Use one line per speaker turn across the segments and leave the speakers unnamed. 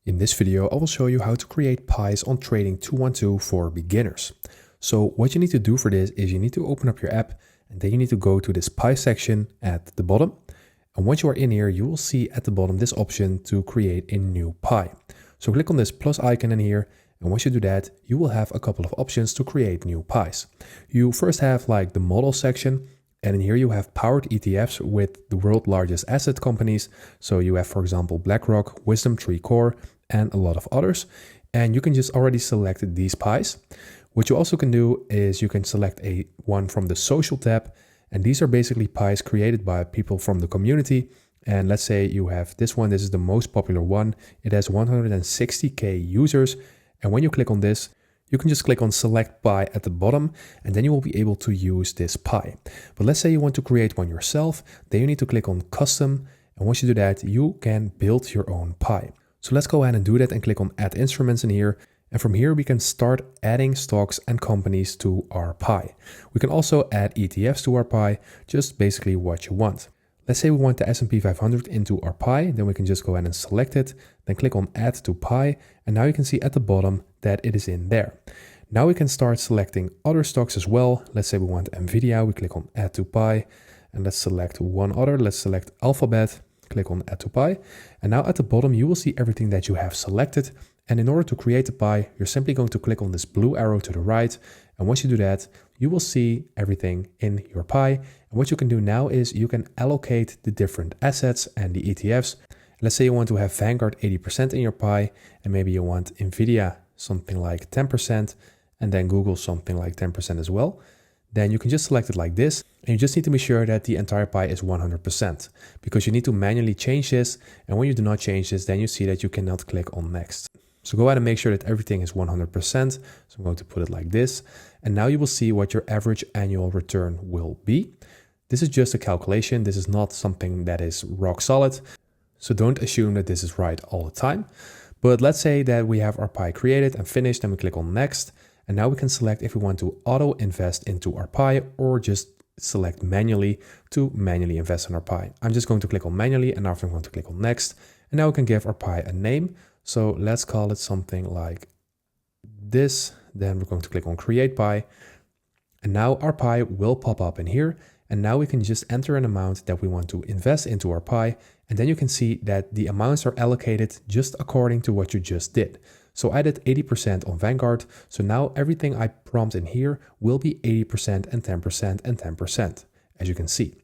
In this video, I will show you how to create pies on Trading 212 for beginners. So what you need to do for this is you need to open up your app and then you need to go to this pie section at the bottom. And once you are in here, you will see at the bottom this option to create a new pie. So click on this plus icon in here. And once you do that, you will have a couple of options to create new pies. You first have like the model section. And in here you have powered ETFs with the world's largest asset companies. So you have, for example, BlackRock, WisdomTree Core, and a lot of others. And you can just already select these pies. What you also can do is you can select one from the social tab. And these are basically pies created by people from the community. And let's say you have this one. This is the most popular one. It has 160K users. And when you click on this, you can just click on select pie at the bottom and then you will be able to use this pie. But let's say you want to create one yourself, then you need to click on custom. And once you do that, you can build your own pie. So let's go ahead and do that and click on add instruments in here. And from here, we can start adding stocks and companies to our pie. We can also add ETFs to our pie, just basically what you want. Let's say we want the S&P 500 into our pie, then we can just go ahead and select it, then click on add to pie, and now you can see at the bottom that it is in there. Now we can start selecting other stocks as well. Let's say we want Nvidia, we click on add to pie, and let's select one other. Let's select Alphabet, click on add to pie, and now at the bottom you will see everything that you have selected. And in order to create the pie, you're simply going to click on this blue arrow to the right. And once you do that, you will see everything in your pie. And what you can do now is you can allocate the different assets and the ETFs. Let's say you want to have Vanguard 80% in your pie, and maybe you want Nvidia something like 10%, and then Google something like 10% as well. Then you can just select it like this. And you just need to be sure that the entire pie is 100% because you need to manually change this. And when you do not change this, then you see that you cannot click on next. So go ahead and make sure that everything is 100%. So I'm going to put it like this. And now you will see what your average annual return will be. This is just a calculation. This is not something that is rock solid. So don't assume that this is right all the time. But let's say that we have our pie created and finished and we click on next. And now we can select if we want to auto invest into our pie or just select manually to manually invest in our pie. I'm just going to click on manually and after I'm going to click on next. And now we can give our pie a name. So let's call it something like this. Then we're going to click on create pie. And now our pie will pop up in here. And now we can just enter an amount that we want to invest into our pie. And then you can see that the amounts are allocated just according to what you just did. So I did 80% on Vanguard. So now everything I prompt in here will be 80% and 10% and 10%, as you can see.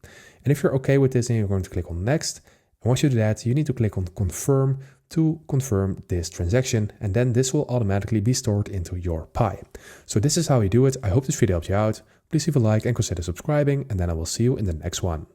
And if you're okay with this, then you're going to click on next. And once you do that, you need to click on confirm to confirm this transaction. And then this will automatically be stored into your pie. So this is how you do it. I hope this video helped you out. Please leave a like and consider subscribing. And then I will see you in the next one.